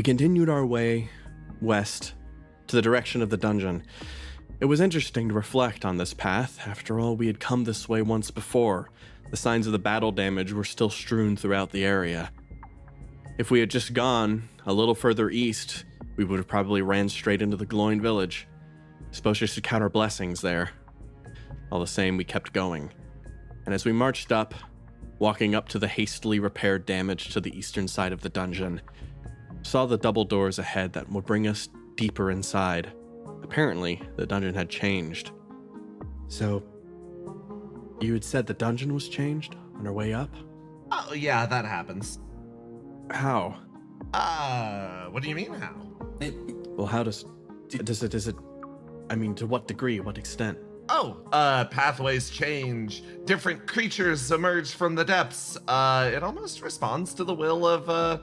We continued our way west to the direction of the dungeon. It was interesting to reflect on this path. After all, we had come this way once before. The signs of the battle damage were still strewn throughout the area. If we had just gone a little further east, we would have probably ran straight into the glowing village. Supposed to count our blessings there. All the same, we kept going. And as we marched up, walking up to the hastily repaired damage to the eastern side of the dungeon, saw the double doors ahead that would bring us deeper inside. Apparently, the dungeon had changed. So, you had said the dungeon was changed on our way up? Oh, yeah, that happens. How? What do you mean how? Well, how does it, I mean, to what degree, what extent? Pathways change. Different creatures emerge from the depths. It almost responds to the will of,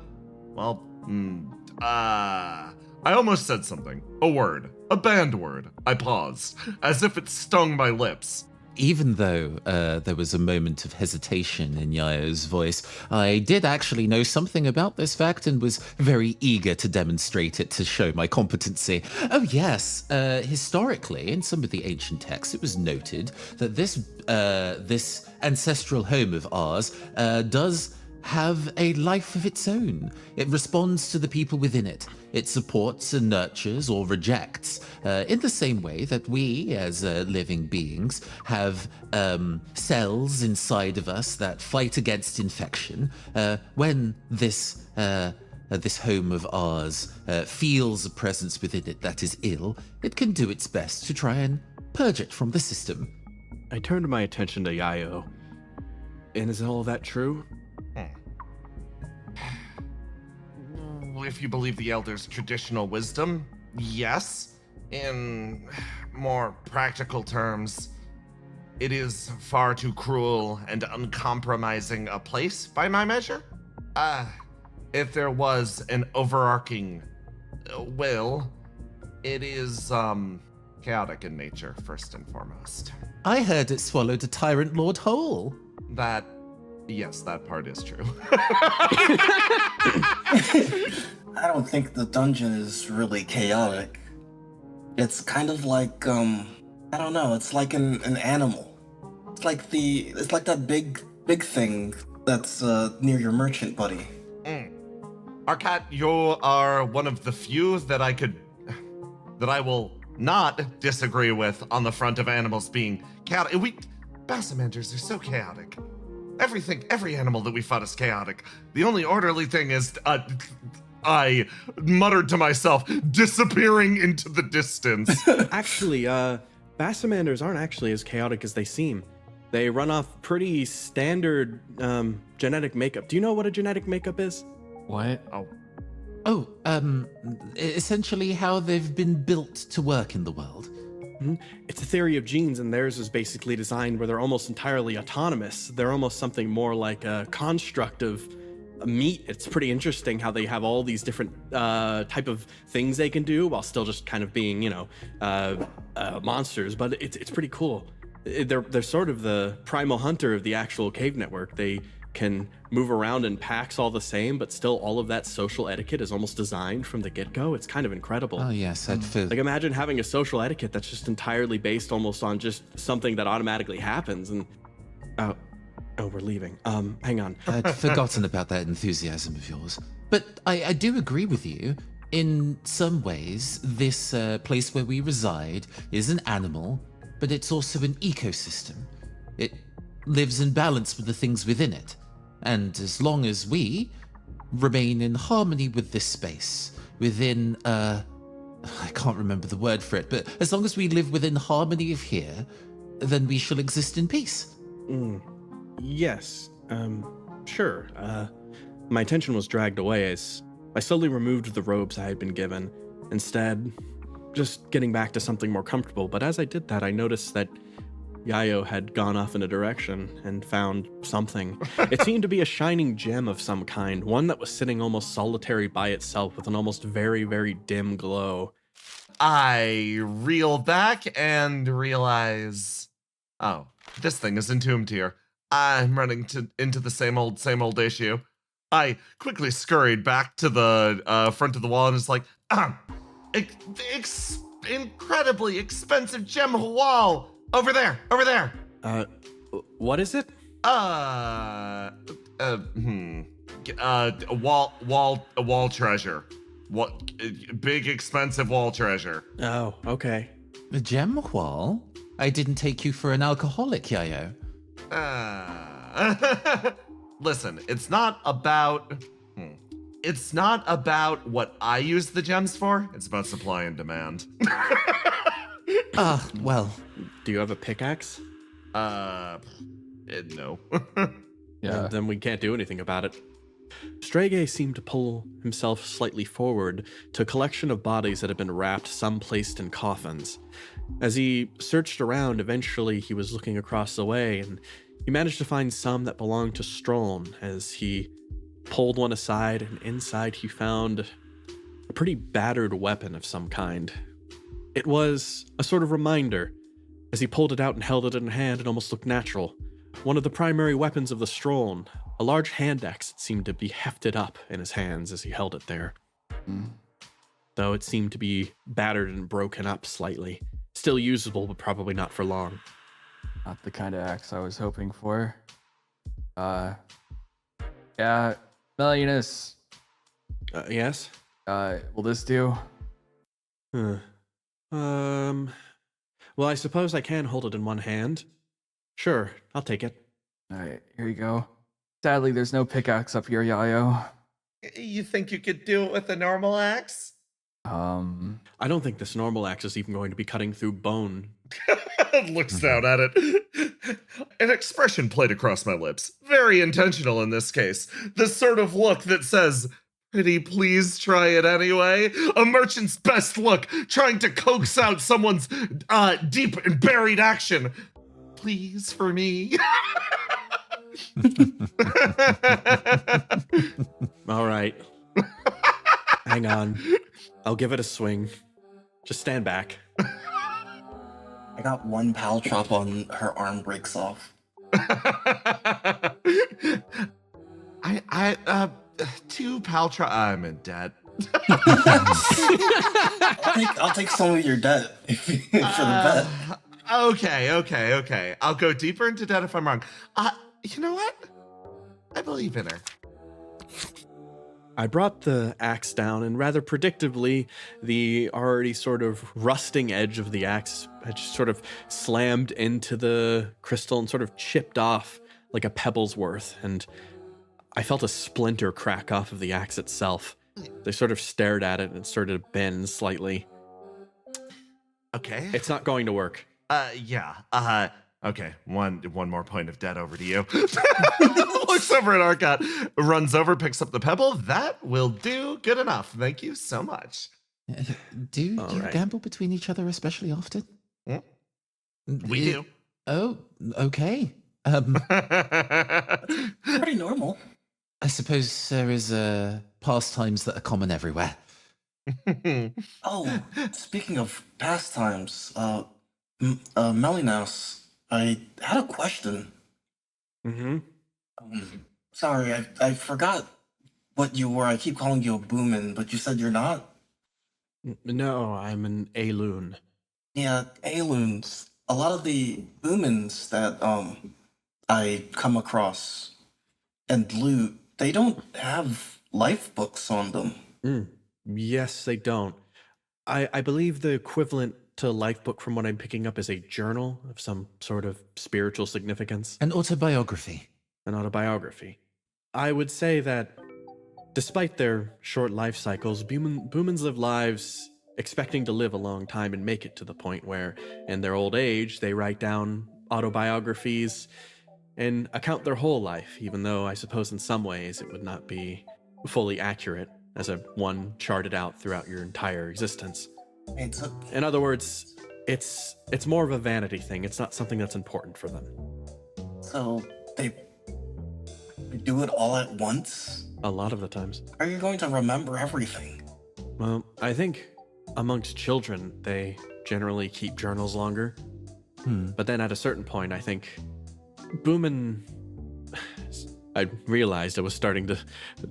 I almost said something. A word. A banned word. I paused, as if it stung my lips. Even though there was a moment of hesitation in Yayo's voice, I did actually know something about this fact and was very eager to demonstrate it to show my competency. Oh yes, historically, in some of the ancient texts, it was noted that this ancestral home of ours does have a life of its own. It responds to the people within it. It supports and nurtures or rejects in the same way that we, as living beings, have cells inside of us that fight against infection. When this home of ours feels a presence within it that is ill, it can do its best to try and purge it from the system. I turned my attention to Yayo. And is all that true? If you believe the Elder's traditional wisdom, yes. In more practical terms, it is far too cruel and uncompromising a place by my measure. If there was an overarching will, it is chaotic in nature, first and foremost. I heard it swallowed a tyrant lord whole. Yes, that part is true. I don't think the dungeon is really chaotic. It's kind of like, I don't know, it's like an animal. It's like that big thing that's near your merchant buddy. Arcat, you are one of the few that I will not disagree with on the front of animals being chaotic. Bassamanders are so chaotic. Every animal that we fought is chaotic. The only orderly thing is, I muttered to myself, disappearing into the distance. Actually, Bassamanders aren't actually as chaotic as they seem. They run off pretty standard genetic makeup. Do you know what a genetic makeup is? What? Essentially how they've been built to work in the world. It's a theory of genes, and theirs is basically designed where they're almost entirely autonomous. They're almost something more like a construct of meat. It's pretty interesting how they have all these different type of things they can do while still just kind of being, monsters. But it's pretty cool. They're sort of the primal hunter of the actual cave network. They can move around in packs all the same, but still all of that social etiquette is almost designed from the get-go. It's kind of incredible. Oh yes, I'd feel... Like imagine having a social etiquette that's just entirely based almost on just something that automatically happens. And oh, we're leaving. Hang on. I'd forgotten about that enthusiasm of yours. But I do agree with you. In some ways, this place where we reside is an animal, but it's also an ecosystem. It lives in balance with the things within it. And as long as we remain in harmony with this space, within, I can't remember the word for it, but as long as we live within harmony of here, then we shall exist in peace. Yes, sure. My attention was dragged away as I slowly removed the robes I had been given, instead just getting back to something more comfortable. But as I did that, I noticed that Yayo had gone off in a direction and found something. It seemed to be a shining gem of some kind, one that was sitting almost solitary by itself with an almost very, very dim glow. I reel back and realize, this thing is entombed here. I'm running into the same old issue. I quickly scurried back to the front of the wall and was like, incredibly expensive gem wall over there. What is it? A wall treasure. What? Big expensive wall treasure. Oh, okay. A gem wall? I didn't take you for an alcoholic, Yayo. Listen, it's not about what I use the gems for. It's about supply and demand. Well. Do you have a pickaxe? No. Yeah. Then we can't do anything about it. Strege seemed to pull himself slightly forward to a collection of bodies that had been wrapped, some placed in coffins. As he searched around, eventually he was looking across the way, and he managed to find some that belonged to Stroln. As he pulled one aside, and inside he found a pretty battered weapon of some kind. It was a sort of reminder. As he pulled it out and held it in hand, it almost looked natural. One of the primary weapons of the Stroln, a large hand axe, seemed to be hefted up in his hands as he held it there. Though it seemed to be battered and broken up slightly. Still usable, but probably not for long. Not the kind of axe I was hoping for. Yeah, Mellinus. Yes? Will this do? Well, I suppose I can hold it in one hand. Sure, I'll take it. Alright, here you go. Sadly, there's no pickaxe up here, Yayo. You think you could do it with a normal axe? I don't think this normal axe is even going to be cutting through bone. Looks down at it. An expression played across my lips. Very intentional in this case. The sort of look that says, pretty please try it anyway. A merchant's best look, trying to coax out someone's deep and buried action. Please for me. All right. Hang on. I'll give it a swing. Just stand back. I got one pal chop on her arm breaks off. Two pal chop. I'm in debt. I'll take some of your debt for the bet. Okay. I'll go deeper into debt if I'm wrong. You know what? I believe in her. I brought the axe down, and rather predictably, the already sort of rusting edge of the axe had just sort of slammed into the crystal and sort of chipped off like a pebble's worth, and I felt a splinter crack off of the axe itself. They sort of stared at it and started to bend slightly. Okay. It's not going to work. Yeah. Okay, one more point of debt over to you. Looks over at Arcot, runs over, picks up the pebble. That will do. Good enough. Thank you so much. Do you gamble between each other especially often? We do. Oh, okay. Pretty normal. I suppose there is pastimes that are common everywhere. Oh, speaking of pastimes, Mellinus, I had a question. Mm-hmm. Sorry, I forgot what you were. I keep calling you a Boomin, but you said you're not? No, I'm an Aloon. Yeah, Aloons. A lot of the Boomins that I come across and loot, they don't have life books on them. Yes, they don't. I believe the equivalent to life book from what I'm picking up is a journal of some sort of spiritual significance. An autobiography. An autobiography. I would say that despite their short life cycles, Boomins live lives expecting to live a long time and make it to the point where, in their old age, they write down autobiographies and account their whole life, even though I suppose in some ways it would not be fully accurate as a one charted out throughout your entire existence. In other words, it's more of a vanity thing. It's not something that's important for them. So they do it all at once? A lot of the times. Are you going to remember everything? Well, I think amongst children, they generally keep journals longer. But then at a certain point, I think Boomin... I realized I was starting to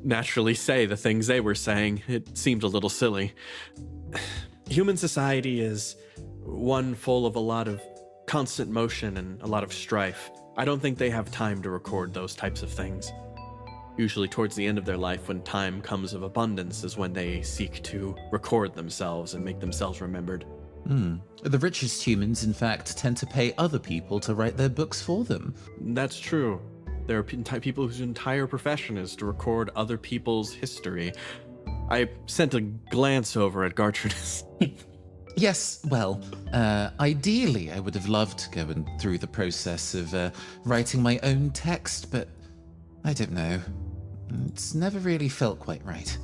naturally say the things they were saying. It seemed a little silly. Human society is one full of a lot of constant motion and a lot of strife. I don't think they have time to record those types of things. Usually towards the end of their life, when time comes of abundance, is when they seek to record themselves and make themselves remembered. The richest humans, in fact, tend to pay other people to write their books for them. That's true. There are people whose entire profession is to record other people's history. I sent a glance over at Gartrude's. Yes, well, ideally I would have loved going through the process of writing my own text, but I don't know. It's never really felt quite right.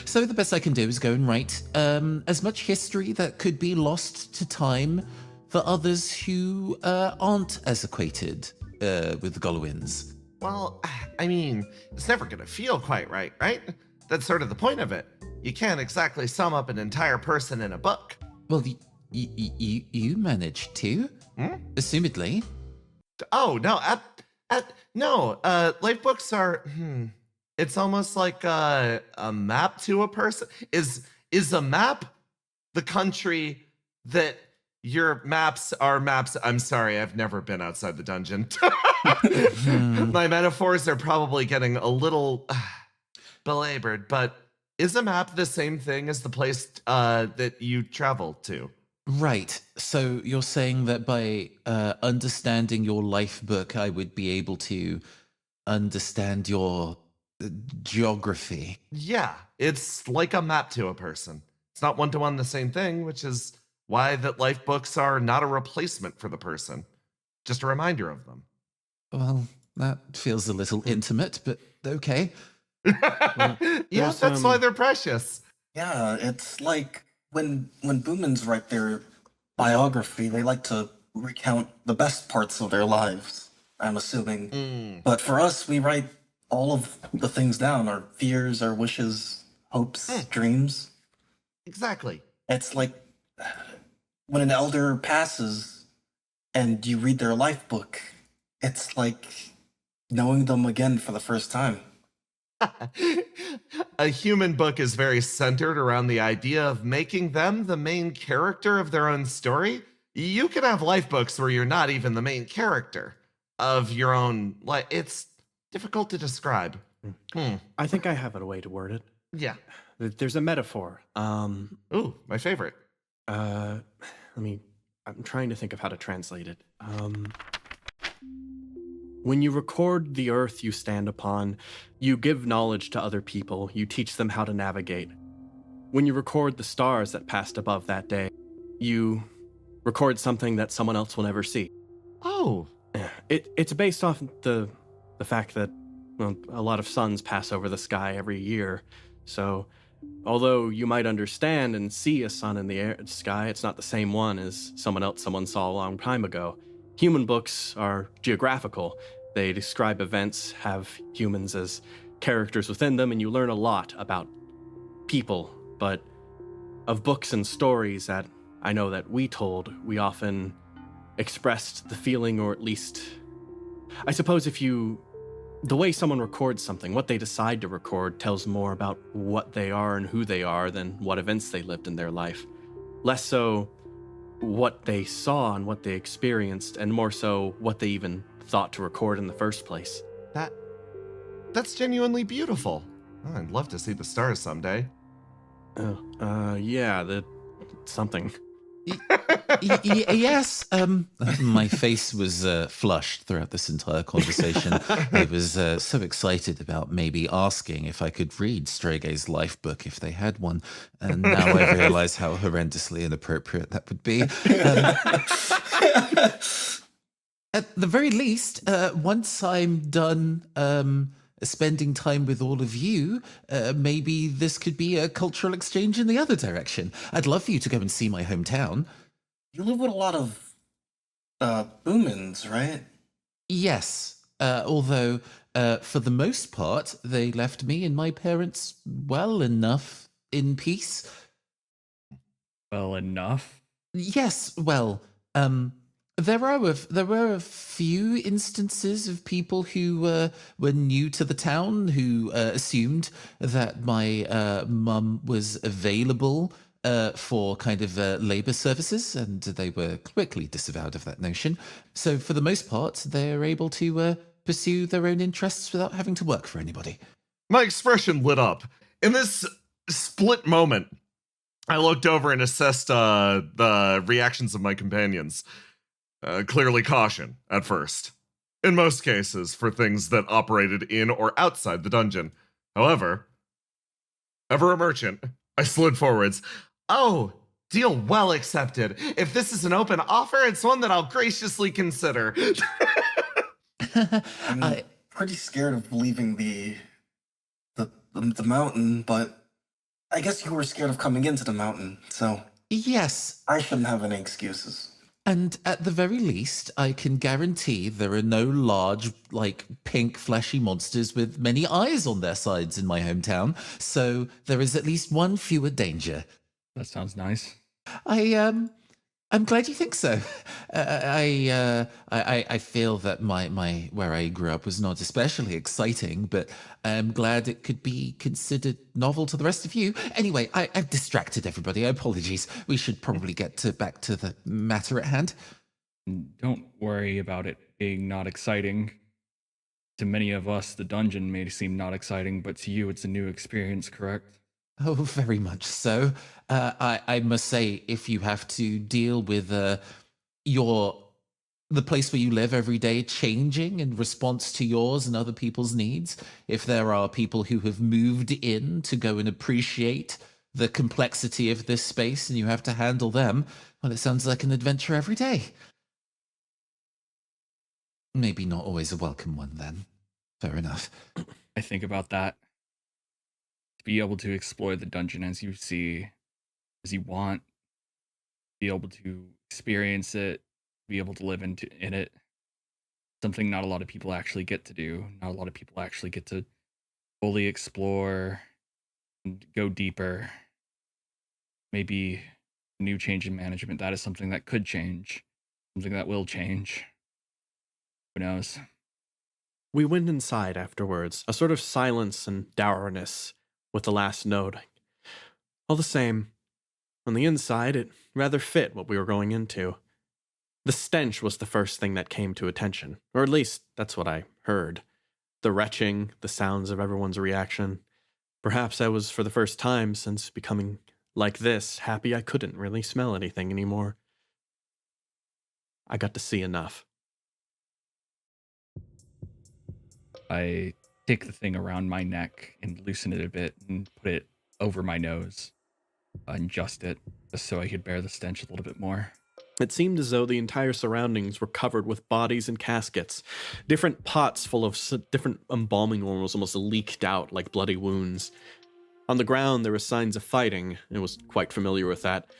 So the best I can do is go and write as much history that could be lost to time for others who aren't as acquainted with the Golowins. Well, I mean, it's never gonna feel quite right, right? That's sort of the point of it. You can't exactly sum up an entire person in a book. Well, you managed to, assumedly. Oh, no, no, life books are, it's almost like a map to a person. Is a map the country that your maps are maps? I'm sorry, I've never been outside the dungeon. My metaphors are probably getting a little belabored, but is a map the same thing as the place that you travel to? Right. So you're saying that by understanding your life book, I would be able to understand your geography. Yeah, it's like a map to a person. It's not one-to-one the same thing, which is why that life books are not a replacement for the person, just a reminder of them. Well, that feels a little intimate, but okay. Yeah, that's why they're precious. Yeah, it's like when Boomans write their biography, they like to recount the best parts of their lives, I'm assuming. But for us, we write all of the things down, our fears, our wishes, hopes, dreams. Exactly. It's like when an elder passes and you read their life book, it's like knowing them again for the first time. A human book is very centered around the idea of making them the main character of their own story. You can have life books where you're not even the main character of your own life. It's difficult to describe. I think I have a way to word it. Yeah. There's a metaphor. Ooh, my favorite. I'm trying to think of how to translate it. When you record the earth you stand upon, you give knowledge to other people, you teach them how to navigate. When you record the stars that passed above that day, you record something that someone else will never see. Oh. It's based off the fact that, well, a lot of suns pass over the sky every year. So, although you might understand and see a sun in the sky, it's not the same one as someone saw a long time ago. Human books are geographical. They describe events, have humans as characters within them, and you learn a lot about people. But of books and stories that I know that we told, we often expressed the feeling, or at least, I suppose the way someone records something, what they decide to record, tells more about what they are and who they are than what events they lived in their life. Less so what they saw and what they experienced, and more so what they even thought to record in the first place. That's genuinely beautiful. Oh, I'd love to see the stars someday. Yeah, something. Yes. My face was flushed throughout this entire conversation. I was so excited about maybe asking if I could read Strege's life book if they had one, and now I realize how horrendously inappropriate that would be. At the very least, once I'm done spending time with all of you, maybe this could be a cultural exchange in the other direction. I'd love for you to go and see my hometown. You live with a lot of Boomans, right? Yes, although for the most part, they left me and my parents well enough in peace. Well enough. Yes, well, There were a few instances of people who were new to the town who assumed that my mum was available for kind of labor services, and they were quickly disavowed of that notion. So for the most part, they're able to pursue their own interests without having to work for anybody. My expression lit up. In this split moment, I looked over and assessed the reactions of my companions. Clearly caution at first. In most cases, for things that operated in or outside the dungeon. However, ever a merchant, I slid forwards. Oh, deal well accepted. If this is an open offer, it's one that I'll graciously consider. I'm pretty scared of leaving the mountain, but I guess you were scared of coming into the mountain, so Yes, I shouldn't have any excuses. and at the very least, I can guarantee there are no large, like, pink, fleshy monsters with many eyes on their sides in my hometown, so there is at least one fewer danger. That sounds nice. I'm glad you think so. I feel that my where I grew up was not especially exciting, but I'm glad it could be considered novel to the rest of you. Anyway, I've distracted everybody. Apologies. We should probably get back to the matter at hand. Don't worry about it being not exciting. To many of us, the dungeon may seem not exciting, but to you, it's a new experience, correct? Oh, very much so. I must say, if you have to deal with the place where you live every day changing in response to yours and other people's needs, if there are people who have moved in to go and appreciate the complexity of this space and you have to handle them, well, it sounds like an adventure every day. Maybe not always a welcome one, then. Fair enough. I think about that. To be able to explore the dungeon as you see, as you want, be able to experience it, be able to live in it. Something not a lot of people actually get to do. Not a lot of people actually get to fully explore and go deeper. Maybe a new change in management. That is something that could change. Something that will change. Who knows? We went inside afterwards, a sort of silence and dourness with the last note. All the same, on the inside, it rather fit what we were going into. The stench was the first thing that came to attention, or at least that's what I heard. The retching, the sounds of everyone's reaction. Perhaps I was, for the first time since becoming like this, happy I couldn't really smell anything anymore. I got to see enough. I take the thing around my neck and loosen it a bit and put it over my nose. Adjust it just so I could bear the stench a little bit more. It seemed as though the entire surroundings were covered with bodies and caskets. Different pots full of different embalming oils almost leaked out like bloody wounds. On the ground, there were signs of fighting. I was quite familiar with that.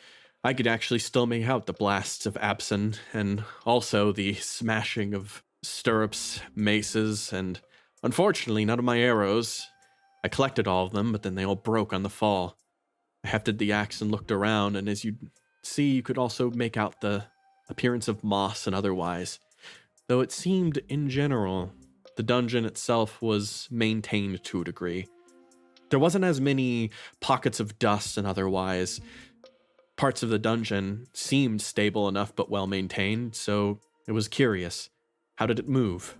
I could actually still make out the blasts of absinthe and also the smashing of stirrups, maces, and unfortunately none of my arrows. I collected all of them, but then they all broke on the fall. I hefted the axe and looked around, and as you'd see, you could also make out the appearance of moss and otherwise. Though it seemed, in general, the dungeon itself was maintained to a degree. There wasn't as many pockets of dust and otherwise. Parts of the dungeon seemed stable enough but well maintained, so it was curious. How did it move?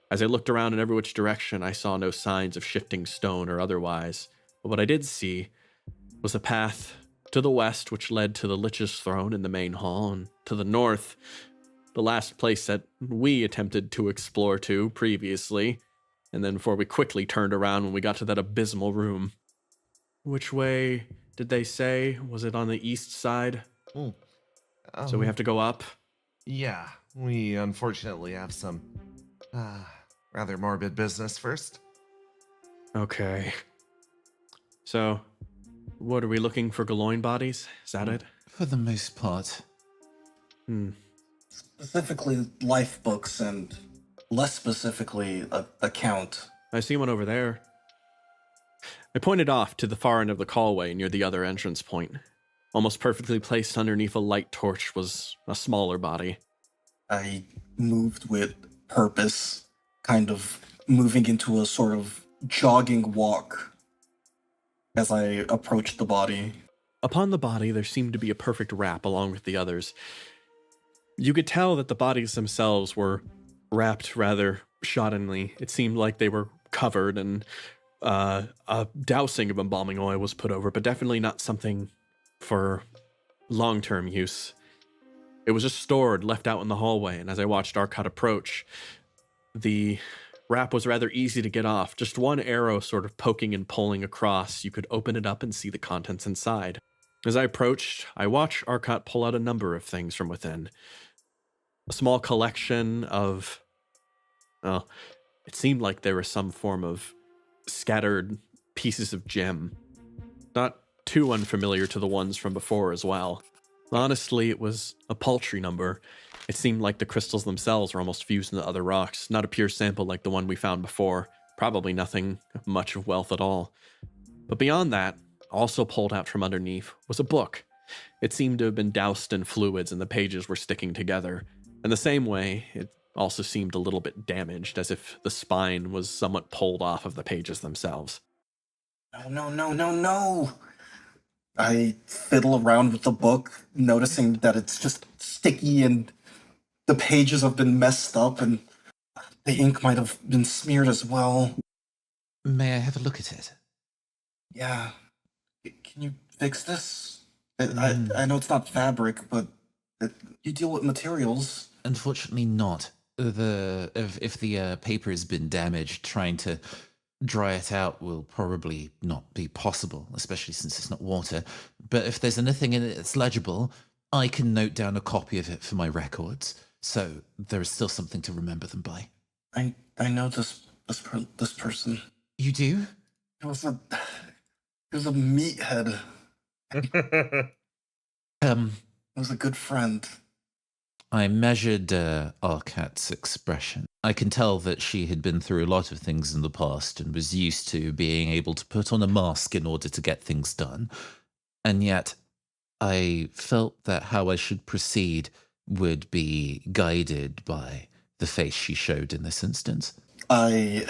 As I looked around in every which direction, I saw no signs of shifting stone or otherwise. But what I did see was a path to the west which led to the Lich's throne in the main hall, and to the north, the last place that we attempted to explore to previously, and then before we quickly turned around when we got to that abysmal room. Which way did they say? Was it on the east side? So we have to go up? Yeah, we unfortunately have some rather morbid business first. Okay. So, what are we looking for? Galoin bodies? Is that it? For the most part. Specifically life books and less specifically a count. I see one over there. I pointed off to the far end of the hallway near the other entrance point. Almost perfectly placed underneath a light torch was a smaller body. I moved with purpose, kind of moving into a sort of jogging walk as I approached the body. Upon the body, there seemed to be a perfect wrap along with the others. You could tell that the bodies themselves were wrapped rather shoddily. It seemed like they were covered and a dousing of embalming oil was put over, but definitely not something for long-term use. It was just stored, left out in the hallway, and as I watched Arcot approach, the wrap was rather easy to get off. Just one arrow sort of poking and pulling across. You could open it up and see the contents inside. As I approached, I watched Arcot pull out a number of things from within. A small collection of, well, it seemed like there was some form of scattered pieces of gem. Not too unfamiliar to the ones from before as well. Honestly, it was a paltry number. It seemed like the crystals themselves were almost fused into other rocks, not a pure sample like the one we found before. Probably nothing much of wealth at all. But beyond that, also pulled out from underneath, was a book. It seemed to have been doused in fluids and the pages were sticking together. In the same way, it also seemed a little bit damaged, as if the spine was somewhat pulled off of the pages themselves. No. I fiddle around with the book, noticing that it's just sticky and the pages have been messed up and the ink might have been smeared as well. May I have a look at it? Yeah. Can you fix this? I know it's not fabric, but you deal with materials. Unfortunately not. If the paper has been damaged, trying to dry it out will probably not be possible, especially since it's not water. But if there's anything in it that's legible, I can note down a copy of it for my records. So there is still something to remember them by. I know this person. You do? He was a meathead. He was a good friend. I measured Arcat's expression. I can tell that she had been through a lot of things in the past and was used to being able to put on a mask in order to get things done. And yet, I felt that how I should proceed would be guided by the face she showed in this instance. In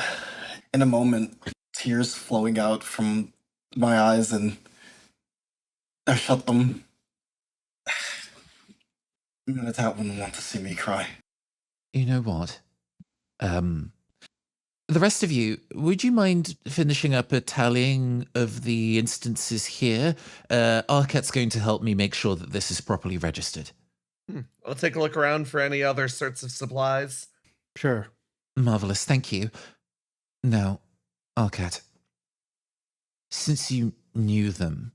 a moment, tears flowing out from my eyes, and I shut them. Manentat wouldn't want to see me cry. You know what? The rest of you, would you mind finishing up a tallying of the instances here? Arcat's going to help me make sure that this is properly registered. I'll take a look around for any other sorts of supplies. Sure. Marvelous, thank you. Now, Arcat, since you knew them,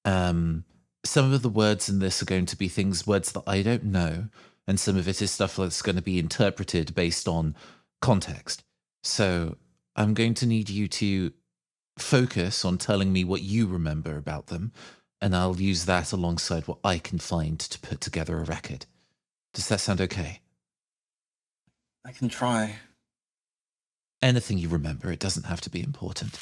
some of the words in this are going to be words that I don't know, and some of it is stuff that's going to be interpreted based on context. So I'm going to need you to focus on telling me what you remember about them, and I'll use that alongside what I can find to put together a record. Does that sound okay? I can try. Anything you remember, it doesn't have to be important.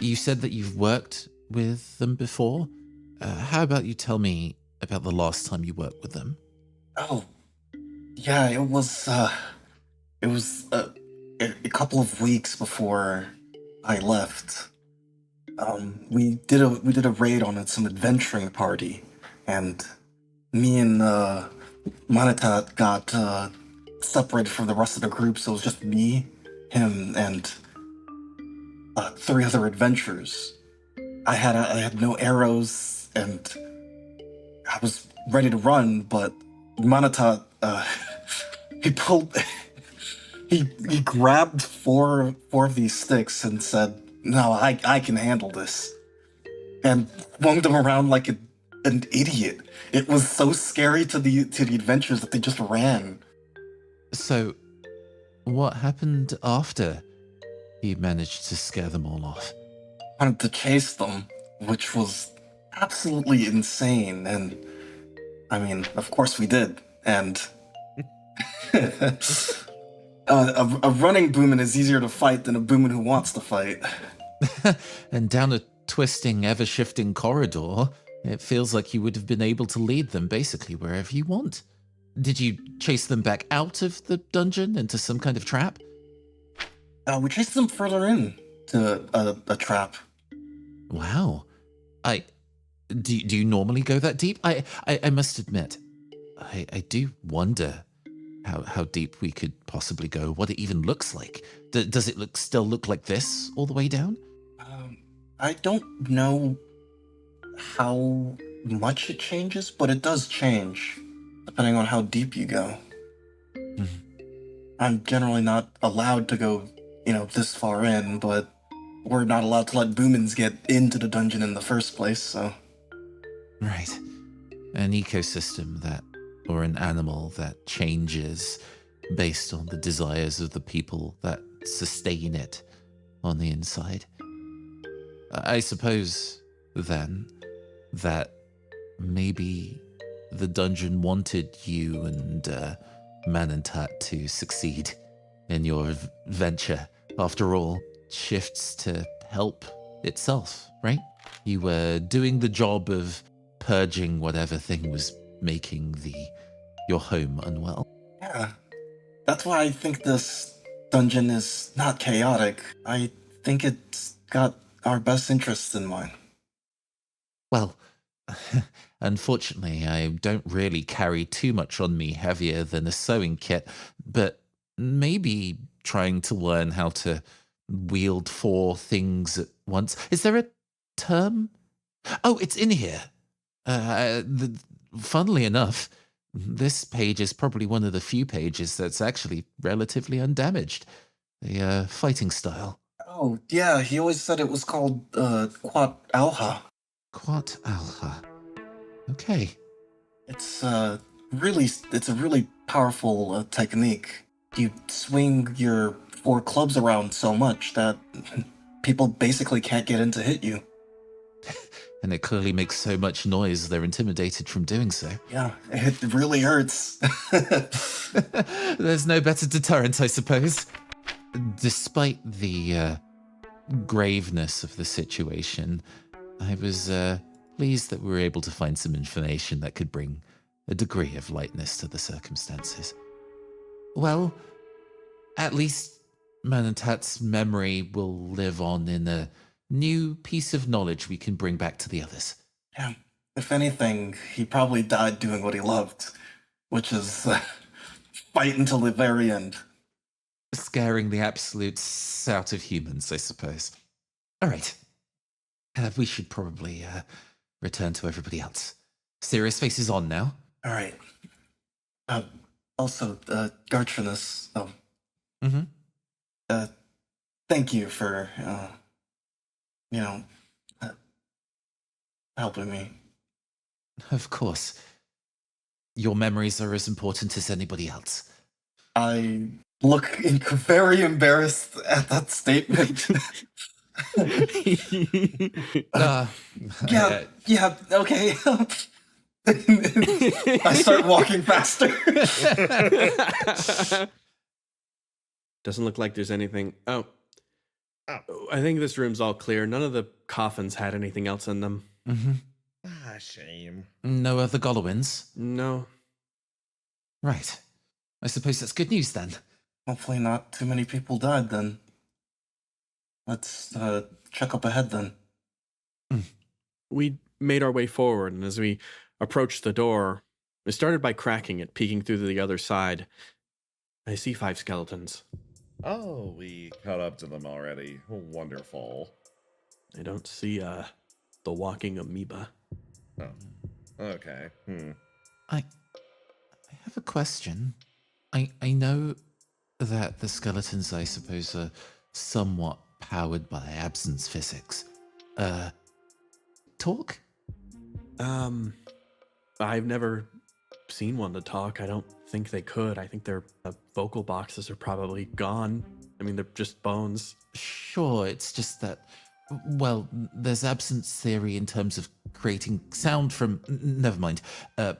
You said that you've worked with them before. How about you tell me about the last time you worked with them? Oh, yeah, it was a couple of weeks before I left. We did a raid on some adventuring party, and me and Manentat got separated from the rest of the group, so it was just me, him, and 3 other adventurers. I had no arrows, and I was ready to run, but Manentat, he grabbed four of these sticks and said, "No, I can handle this," and flung them around like an idiot. It was so scary to the adventurers that they just ran. So, what happened after you managed to scare them all off? I wanted to chase them, which was absolutely insane, and I mean, of course we did, and a running boomin is easier to fight than a boomin who wants to fight. And down a twisting, ever-shifting corridor, It feels like you would have been able to lead them basically wherever you want. Did you chase them back out of the dungeon into some kind of trap? We chased them further in to a trap. Wow. Do you normally go that deep? I must admit, I do wonder how deep we could possibly go, what it even looks like. Does it still look like this all the way down? I don't know how much it changes, but it does change depending on how deep you go. I'm generally not allowed to go, this far in, but we're not allowed to let boomins get into the dungeon in the first place, so... Right. An ecosystem or an animal that changes based on the desires of the people that sustain it on the inside. I suppose, then, that maybe the dungeon wanted you and Manentat to succeed in your venture. After all, shifts to help itself, right? You were doing the job of purging whatever thing was making your home unwell. Yeah, that's why I think this dungeon is not chaotic. I think it's got our best interests in mind. Well, unfortunately, I don't really carry too much on me heavier than a sewing kit, but maybe trying to learn how to wield 4 things at once. Is there a term? Oh, it's in here. Funnily enough, this page is probably one of the few pages that's actually relatively undamaged. The fighting style. Oh, yeah, he always said it was called, Quat Alha. Quat Alha. Okay. It's a really powerful technique. You swing your 4 clubs around so much that people basically can't get in to hit you. And it clearly makes so much noise they're intimidated from doing so. Yeah, it really hurts. There's no better deterrent, I suppose. Despite the graveness of the situation, I was pleased that we were able to find some information that could bring a degree of lightness to the circumstances. Well, at least Manentat's memory will live on in a new piece of knowledge we can bring back to the others. Yeah, if anything, he probably died doing what he loved, which is fight until the very end. Scaring the absolutes out of humans, I suppose. All right. We should probably return to everybody else. Serious Face is on now. All right. Also, Gartrinus, thank you for, helping me. Of course. Your memories are as important as anybody else. I look very embarrassed at that statement. Yeah, okay. I start walking faster. Doesn't look like there's anything. Oh, I think this room's all clear. None of the coffins had anything else in them. Shame. No other Gollowins? No. Right. I suppose that's good news then. Hopefully not too many people died then. Let's check up ahead then. We made our way forward, and as we approached the door, we started by cracking it, peeking through to the other side. I see 5 skeletons. Oh, we caught up to them already. Wonderful. I don't see the walking amoeba. Oh, okay. I have a question. I know that the skeletons, I suppose, are somewhat powered by absence physics. Talk? I've never seen one to talk. I don't think they could. I think their vocal boxes are probably gone. I mean, they're just bones. Sure, it's just that, well, there's absence theory in terms of creating sound from... Never mind. I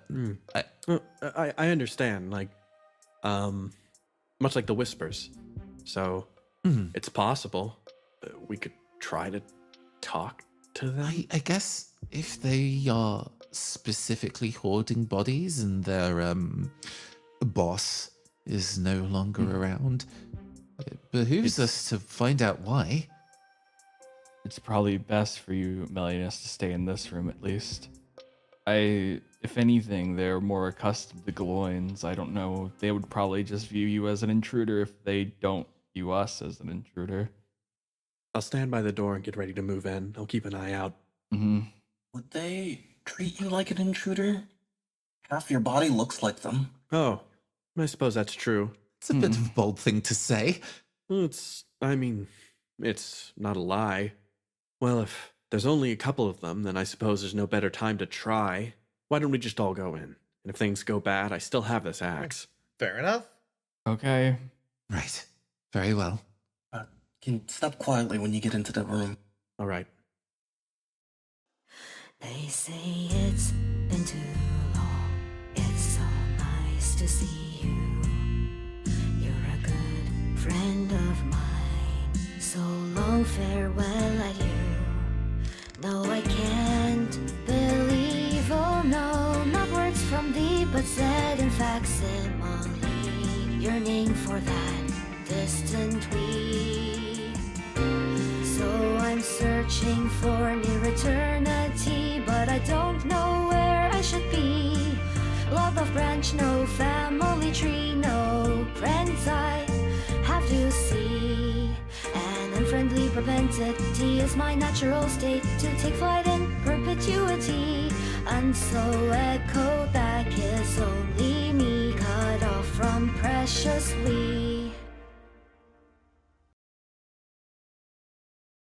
understand, like, much like the whispers. So, it's possible we could try to talk to them. I guess if they are specifically hoarding bodies and their boss is no longer around, it behooves us to find out why. It's probably best for you, Melianus, to stay in this room at least. If anything, they're more accustomed to Galoins. I don't know. They would probably just view you as an intruder if they don't view us as an intruder. I'll stand by the door and get ready to move in. I'll keep an eye out. Mm-hmm. Would they treat you like an intruder? Half your body looks like them. Oh, I suppose that's true. It's a bit of a bold thing to say. Well, it's not a lie. Well, if there's only a couple of them, then I suppose there's no better time to try. Why don't we just all go in? And if things go bad, I still have this axe. Fair enough. Okay. Right. Very well. Can you step quietly when you get into the room? All right. They say it's been too long. It's so nice to see you. You're a good friend of mine. So long farewell at you. No, I can't believe, oh no, not words from thee, but said in facsimile, yearning for that distant we. So I'm searching for near eternity, but I don't know where I should be. Love of branch, no family tree, no friends I have to see. An unfriendly propensity is my natural state to take flight in perpetuity. And so echo back is only me, cut off from precious we.